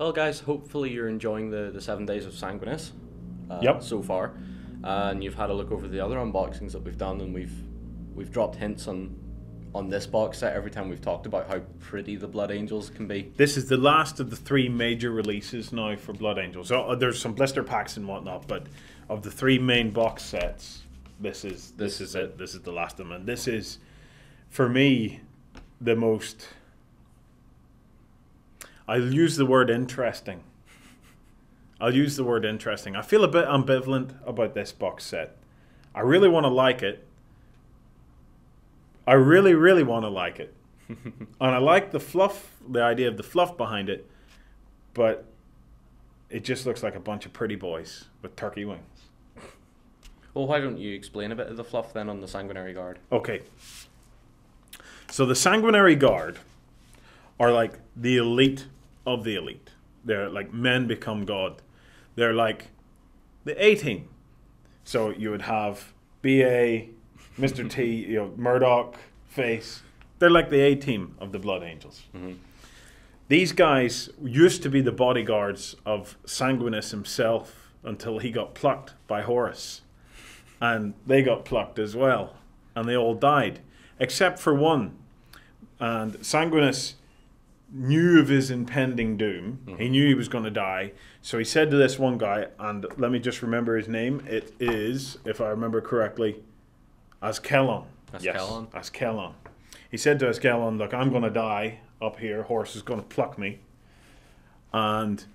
Well, guys, hopefully you're enjoying the 7 days of Sanguinius so far, and you've had a look over the other unboxings that we've done, and we've dropped hints on this box set every time we've talked about how pretty the Blood Angels can be. This is the last of the 3 major releases now for Blood Angels. So, there's some blister packs and whatnot, but of the 3 main box sets, this is it. This is the last of them, and this is, for me, the most. I'll use the word interesting. I feel a bit ambivalent about this box set. I really want to like it. I really, really want to like it. And I like the fluff, the idea of the fluff behind it, but it just looks like a bunch of pretty boys with turkey wings. Well, why don't you explain a bit of the fluff then on the Sanguinary Guard? Okay. So the Sanguinary Guard are like the elite of the elite. They're like men become God. They're like the A-team. So you would have BA, Mr. T, Murdoch, Face. They're like the A-team of the Blood Angels. Mm-hmm. These guys used to be the bodyguards of Sanguinius himself until he got plucked by Horus. And they got plucked as well. And they all died. Except for one. And Sanguinius knew of his impending doom. Mm-hmm. He knew he was going to die. So he said to this one guy, and let me just remember his name. It is, if I remember correctly, Askelon. Askelon. He said to Askelon, look, I'm going to die up here. Horus is going to pluck me. And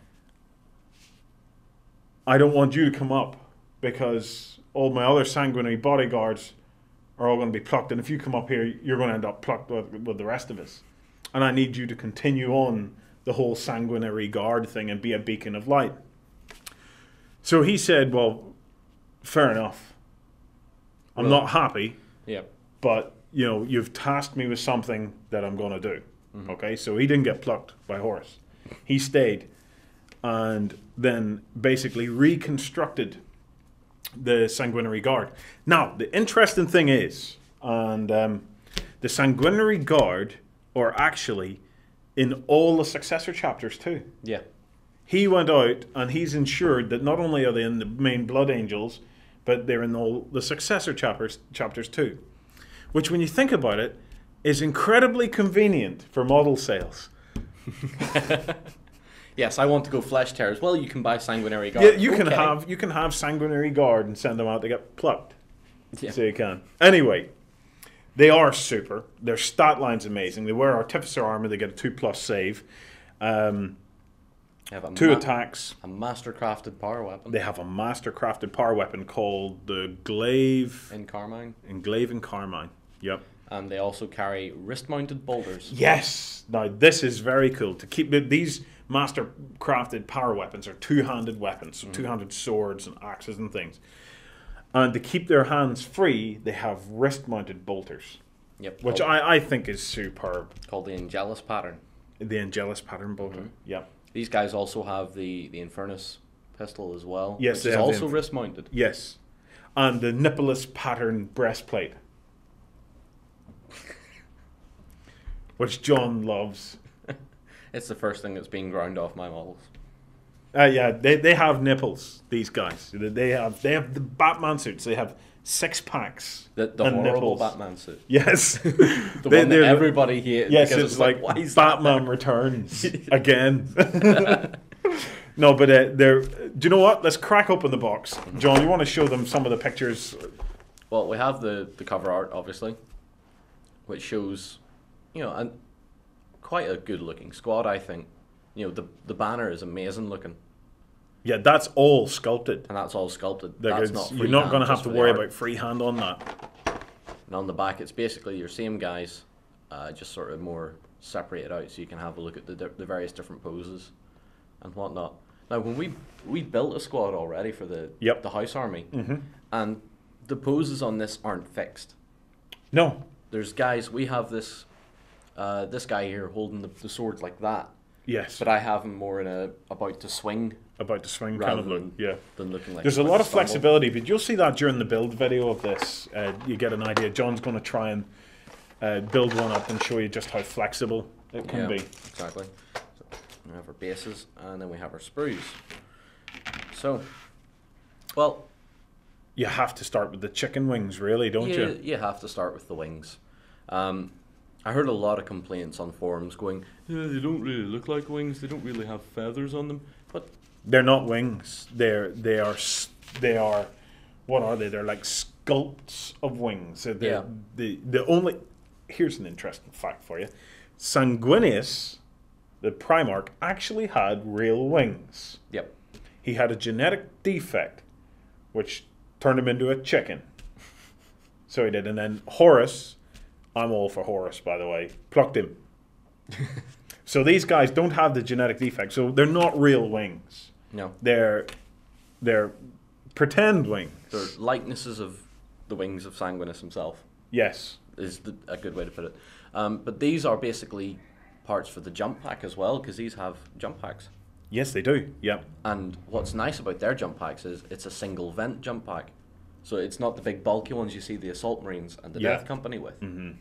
I don't want you to come up because all my other sanguinary bodyguards are all going to be plucked. And if you come up here, you're going to end up plucked with the rest of us. And I need you to continue on the whole Sanguinary Guard thing and be a beacon of light. So he said, well, fair enough. I'm not happy. Yep. But, you've tasked me with something that I'm going to do. Mm-hmm. Okay? So he didn't get plucked by Horus. He stayed and then basically reconstructed the Sanguinary Guard. Now, the interesting thing is, and the Sanguinary Guard are actually in all the successor chapters too. Yeah. He went out and he's ensured that not only are they in the main Blood Angels, but they're in all the successor chapters too. Which, when you think about it, is incredibly convenient for model sales. Yes, I want to go Flesh Tears. Well, you can buy Sanguinary Guard. Yeah, you can have Sanguinary Guard and send them out to get plucked. Yeah. So you can. Anyway, they are super. Their stat line's amazing. They wear Artificer armor. They get a 2+ save. 2 attacks. A master-crafted power weapon. They have a master-crafted power weapon called the Glaive in Carmine. Glaive in Carmine. Yep. And they also carry wrist-mounted boulders. Yes. Now this is very cool. To keep these master-crafted power weapons are 2-handed weapons, so 2-handed swords and axes and things. And to keep their hands free, they have wrist-mounted bolters. Yep. Which I think is superb. Called the Angelus pattern. The Angelus pattern bolter. Mm-hmm. Yep. These guys also have the Infernus pistol as well. Yes, which is also wrist-mounted. Yes. And the Nippolis pattern breastplate. Which John loves. It's the first thing that's being ground off my models. Yeah, they have nipples, these guys. They have the Batman suits. They have 6-packs. The horrible nipples. Batman suit. Yes. The one that everybody hated. Yes, it's like why is Batman Returns again. No, but do you know what? Let's crack open the box. John, you want to show them some of the pictures? Well, we have the cover art, obviously, which shows, quite a good-looking squad, I think. The banner is amazing looking. Yeah, that's all sculpted. And that's all sculpted. That's not you're not going to have to worry about freehand on that. And on the back, it's basically your same guys, just sort of more separated out, so you can have a look at the various different poses and whatnot. Now, when we built a squad already for the house army, and the poses on this aren't fixed. No. There's guys. We have this guy here holding the sword like that. Yes. But I have him more in a about to swing kind of look. Yeah. Than looking like. There's a lot of flexibility, but you'll see that during the build video of this. You get an idea. John's going to try and build one up and show you just how flexible it can be. Exactly. So, We have our bases, and then we have our sprues. So, well, You have to start with the chicken wings, really, don't you? You have to start with the wings. I heard a lot of complaints on forums going, yeah, they don't really look like wings, they don't really have feathers on them. But they're not wings. They are what are they? They're like sculpts of wings. So Yeah. The only here's an interesting fact for you. Sanguinius, the Primarch, actually had real wings. Yep. He had a genetic defect, which turned him into a chicken. So he did. And then Horus, I'm all for Horus, by the way, plucked him. So these guys don't have the genetic defect, so they're not real wings. No. They're pretend wings. They're likenesses of the wings of Sanguinius himself, Yes. is a good way to put it. But these are basically parts for the jump pack as well, because these have jump packs. Yes, they do. Yeah. And what's nice about their jump packs is it's a single vent jump pack. So it's not the big bulky ones you see the Assault Marines and the Yeah. Death Company with. Mm-hmm.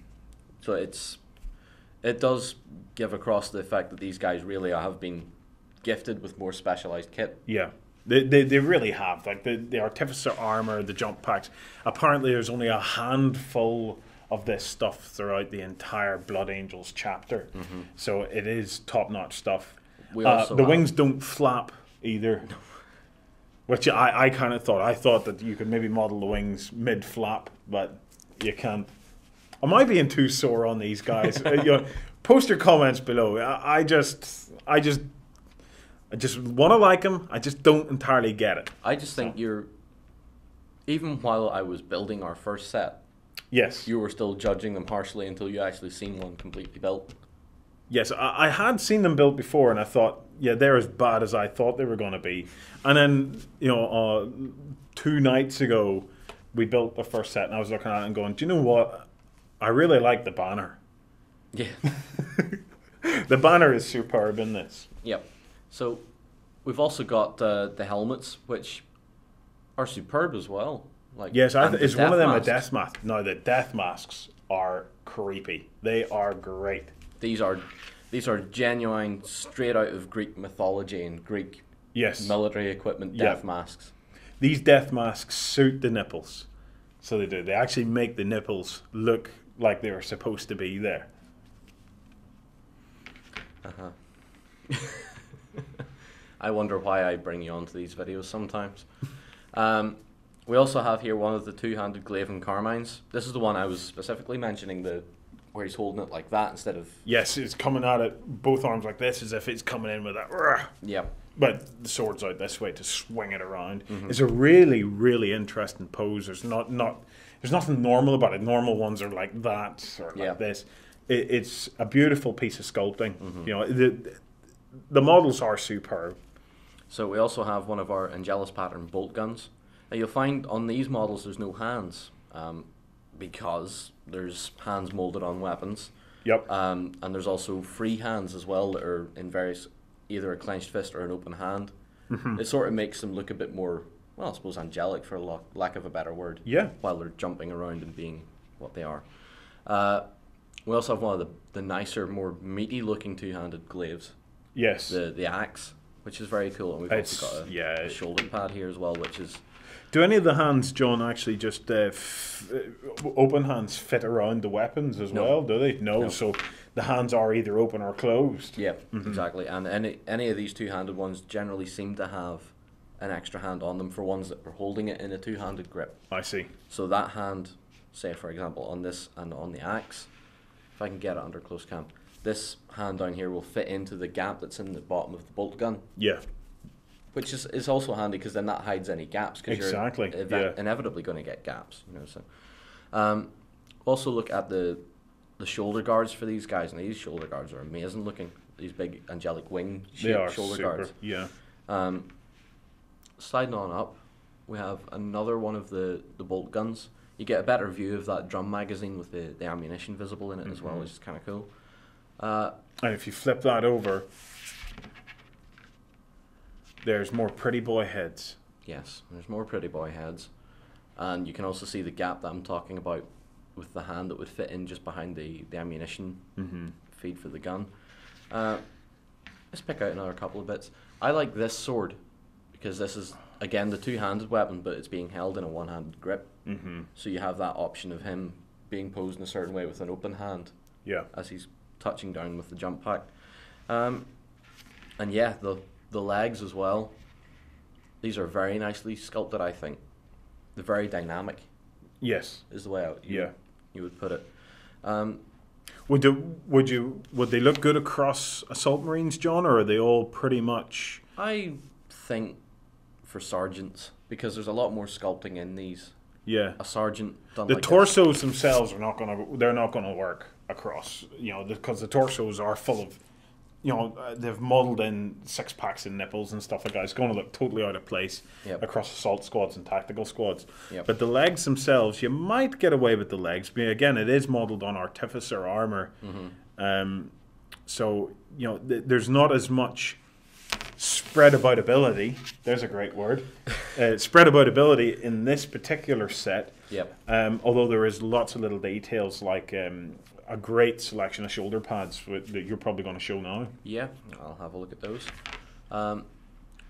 So it does give across the fact that these guys really have been gifted with more specialized kit. Yeah. They really have. Like the Artificer armor, the jump packs. Apparently there's only a handful of this stuff throughout the entire Blood Angels chapter. Mm-hmm. So it is top-notch stuff. We also The have- wings don't flap either. Which I kind of thought. I thought that you could maybe model the wings mid-flap, but you can't. Am I being too sore on these guys? Post your comments below. I just want to like them. I just don't entirely get it. I just think even while I was building our first set, Yes. you were still judging them harshly until you actually seen one completely built. Yes, I had seen them built before, and I thought, yeah, they're as bad as I thought they were going to be. And then, 2 nights ago, we built the first set, and I was looking at it and going, do you know what? I really like the banner. Yeah. The banner is superb in this. Yep. So we've also got the helmets, which are superb as well. Like, Yes, and the is one of them a masks. death mask? No, the death masks are creepy. They are great. These are genuine, straight out of Greek mythology and Greek Yes. military equipment Yeah. death masks. These death masks suit the nipples. So they do. They actually make the nipples look like they were supposed to be there. I wonder why I bring you onto these videos sometimes. We also have here one of the two-handed Glaven Carmines. This is the one I was specifically mentioning, where he's holding it like that instead of... Yes, it's coming at it, both arms like this, as if it's coming in with that. "Rah." Yep. But the sword's out this way to swing it around. Mm-hmm. It's a really, really interesting pose. There's there's nothing normal about it. Normal ones are like that or Yeah. like this. It's a beautiful piece of sculpting. The models are superb. So we also have one of our Angelus pattern bolt guns. Now you'll find on these models there's no hands, because there's hands molded on weapons. Yep. And there's also free hands as well that are in various, either a clenched fist or an open hand. Mm-hmm. It sort of makes them look a bit more, well, I suppose angelic for lack of a better word. Yeah. While they're jumping around and being what they are. We also have one of the nicer, more meaty looking two-handed glaives. Yes. The axe, which is very cool. And we've It's- also got yeah. a shoulder pad here as well, which is... Do any of the hands, John, actually just open hands fit around the weapons as No. well? Do they? No. No. So the hands are either open or closed. Yeah, exactly. And any of these two-handed ones generally seem to have an extra hand on them for ones that are holding it in a two-handed grip. I see. So that hand, say for example on this and on the axe, if I can get it under close cam, this hand down here will fit into the gap that's in the bottom of the bolt gun, Yeah. which is also handy because then that hides any gaps. Cause Exactly, you're yeah. inevitably going to get gaps. So, also look at the shoulder guards for these guys, and these shoulder guards are amazing looking. These big angelic wing They are shaped shoulder super. guards. Yeah. Sliding on up, we have another one of the bolt guns. You get a better view of that drum magazine with the ammunition visible in it as well, which is kind of cool. And if you flip that over, there's more pretty boy heads. Yes, there's more pretty boy heads. And you can also see the gap that I'm talking about with the hand that would fit in just behind the ammunition feed for the gun. Let's pick out another couple of bits. I like this sword because this is, again, the two-handed weapon, but it's being held in a one-handed grip. Mm-hmm. So you have that option of him being posed in a certain way with an open hand Yeah. as he's touching down with the jump pack. And yeah, the legs as well. These are very nicely sculpted, I think. They're very dynamic, Yes. is the way you would put it. Would they look good across assault marines, John, or are they all pretty much? I think for sergeants, because there's a lot more sculpting in these. Yeah. A sergeant done The like torsos themselves are not they're not gonna work across, because the torsos are full of, they've modelled in six packs and nipples and stuff like that. It's going to look totally out of place across assault squads and tactical squads. Yep. But the legs themselves, you might get away with the legs. But again, it is modelled on artificer armour. Mm-hmm. So, there's not as much spread about ability. There's a great word. Spread about ability in this particular set. Yep. Although there is lots of little details like a great selection of shoulder pads that you're probably going to show now. Yeah, I'll have a look at those.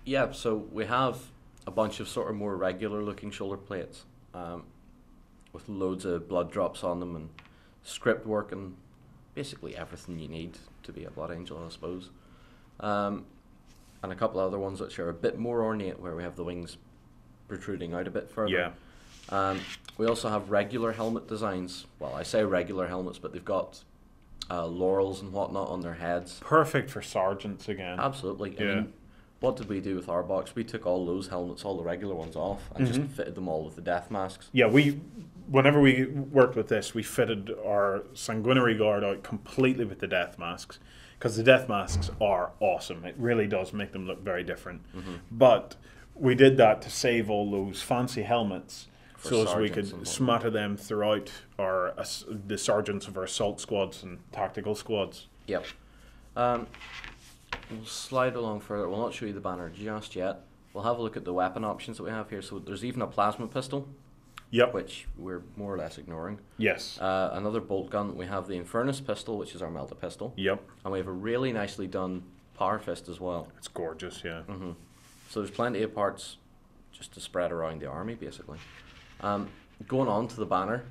Yeah, so we have a bunch of sort of more regular looking shoulder plates with loads of blood drops on them and script work and basically everything you need to be a Blood Angel, I suppose. And a couple of other ones which are a bit more ornate, where we have the wings protruding out a bit further. Yeah. We also have regular helmet designs. Well, I say regular helmets, but they've got laurels and whatnot on their heads. Perfect for sergeants again. Absolutely. Yeah. I mean, what did we do with our box? We took all those helmets, all the regular ones off, and just fitted them all with the death masks. Yeah, whenever we worked with this, we fitted our Sanguinary Guard out completely with the death masks, because the death masks are awesome. It really does make them look very different. But we did that to save all those fancy helmets, so as we could smatter them throughout the sergeants of our assault squads and tactical squads. Yep. We'll slide along further. We'll not show you the banner just yet. We'll have a look at the weapon options that we have here. So there's even a plasma pistol, which we're more or less ignoring. Yes. Another bolt gun. We have the Infernus pistol, which is our melta pistol. Yep. And we have a really nicely done power fist as well. It's gorgeous, yeah. So there's plenty of parts just to spread around the army, basically. Going on to the banner,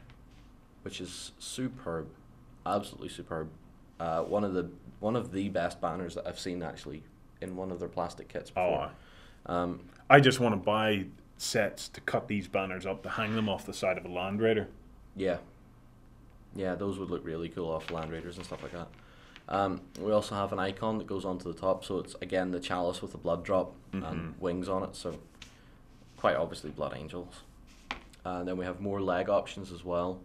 which is superb, absolutely superb. One of the best banners that I've seen actually in one of their plastic kits before. I just want to buy sets to cut these banners up to hang them off the side of a Land Raider. Yeah, those would look really cool off Land Raiders and stuff like that. We also have an icon that goes onto the top, so it's again the chalice with the blood drop and wings on it, so quite obviously Blood Angels. Then we have more leg options as well,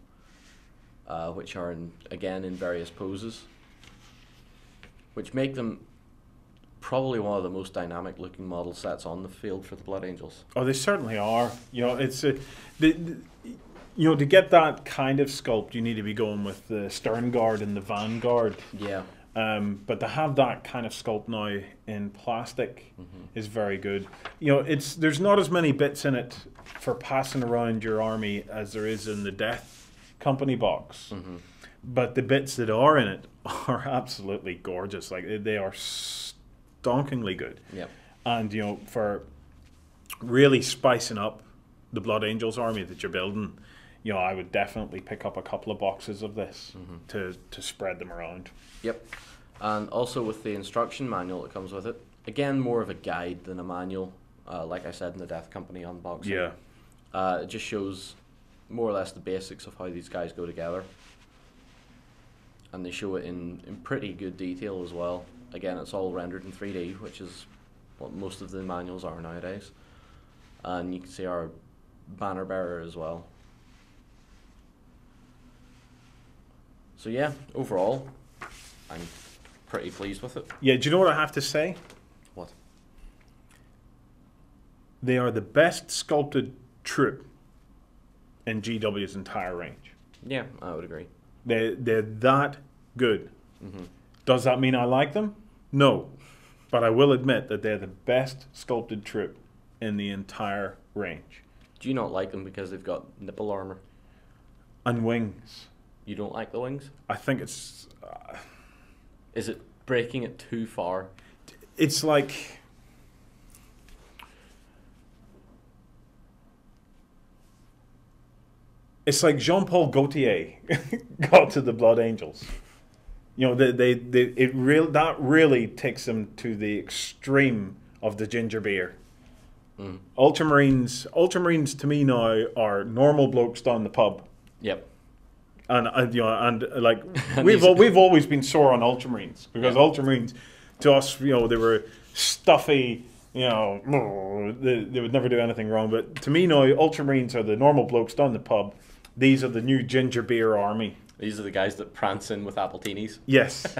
which are again in various poses, which make them probably one of the most dynamic looking model sets on the field for the Blood Angels. Oh, they certainly are. It's to get that kind of sculpt, you need to be going with the Stern Guard and the Vanguard. Yeah. But to have that kind of sculpt now in plastic is very good. There's not as many bits in it for passing around your army as there is in the Death Company box. But the bits that are in it are absolutely gorgeous. Like, they are stonkingly good. Yep. And for really spicing up the Blood Angels army that you're building, I would definitely pick up a couple of boxes of this to spread them around. Yep. And also with the instruction manual that comes with it, again more of a guide than a manual, like I said in the Death Company unboxing. Yeah. It just shows more or less the basics of how these guys go together. And they show it in pretty good detail as well. Again, it's all rendered in 3D, which is what most of the manuals are nowadays. And you can see our banner bearer as well. So yeah, overall, I'm pretty pleased with it. Yeah, do you know what I have to say? What? They are the best sculpted troop in GW's entire range. Yeah, I would agree. They're that good. Does that mean I like them? No. But I will admit that they're the best sculpted troop in the entire range. Do you not like them because they've got nipple armor? And wings. You don't like the wings? I think it's... Is it breaking it too far? it's like Jean-Paul Gaultier got to the Blood Angels. You know, that really takes them to the extreme of the ginger beer. Mm. Ultramarines to me now are normal blokes down the pub. Yep. And you know, and like we've always been sore on Ultramarines because Ultramarines to us, you know, they were stuffy. You know, they would never do anything wrong. But to me now, Ultramarines are the normal blokes down the pub. These are the new ginger beer army. These are the guys that prance in with appletinis. Yes.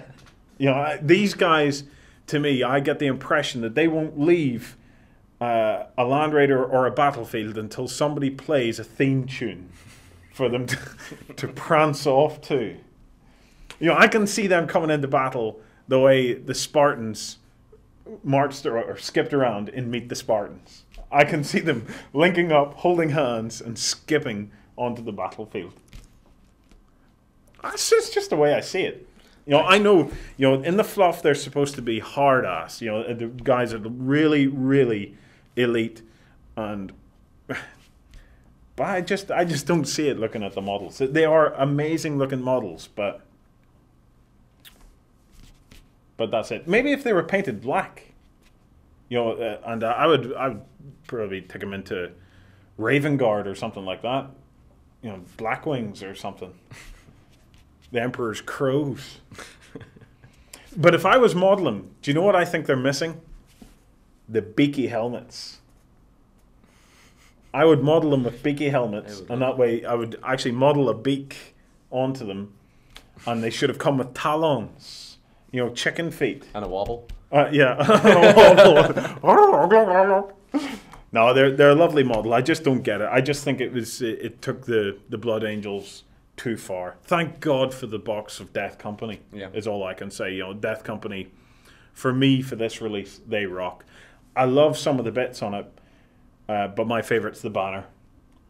You know, these guys, to me, I get the impression that they won't leave a Land Raider or a battlefield until somebody plays a theme tune for them to prance off to. You know, I can see them coming into battle the way the Spartans marched or skipped around in Meet the Spartans. I can see them linking up, holding hands, and skipping onto the battlefield. It's just the way I see it. You know, I know, you know, in the fluff they're supposed to be hard ass. You know, the guys are really, really elite, and but I just don't see it looking at the models. They are amazing looking models, but that's it. Maybe if they were painted black, you know, and I would probably take them into Raven Guard or something like that. You know, Black Wings or something. The Emperor's Crows. But if I was modeling, do you know what I think they're missing? The beaky helmets. I would model them with beaky helmets, and that way I would actually model a beak onto them, and they should have come with talons, you know, chicken feet. And a wobble. Yeah. No, they're a lovely model. I just don't get it. I just think it took the Blood Angels too far. Thank God for the box of Death Company. Yeah. Is all I can say. You know, Death Company, for me, for this release, they rock. I love some of the bits on it, but my favourite's the banner.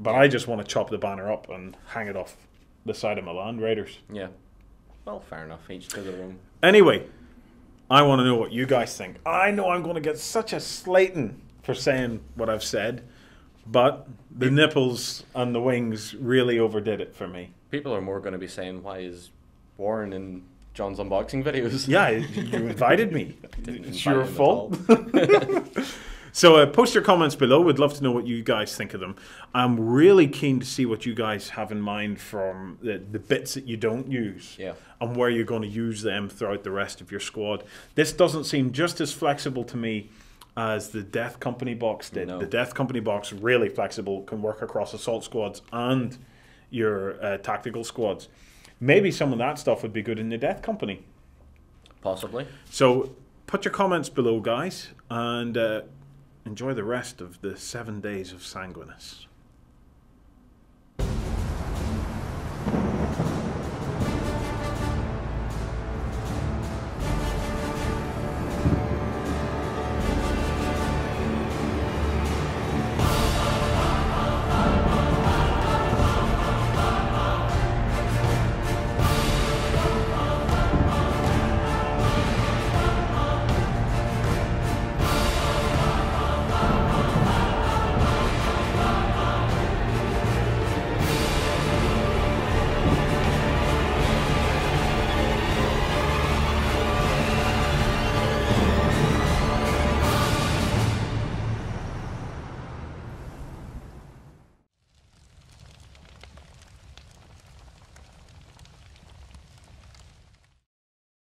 But I just want to chop the banner up and hang it off the side of my Land Raiders. Yeah. Well, fair enough. Each to their own. Anyway, I want to know what you guys think. I know I'm going to get such a slating for saying what I've said, but the nipples and the wings really overdid it for me. People are more going to be saying, why is Warren in John's unboxing videos? Yeah, you invited me. It's your fault. So post your comments below. We'd love to know what you guys think of them. I'm really keen to see what you guys have in mind from the bits that you don't use. Yeah. And where you're going to use them throughout the rest of your squad. This doesn't seem just as flexible to me as the Death Company box did. No. The Death Company box, really flexible, can work across assault squads and your tactical squads. Maybe some of that stuff would be good in the Death Company. Possibly. So put your comments below, guys, and enjoy the rest of the 7 days of Sanguinius.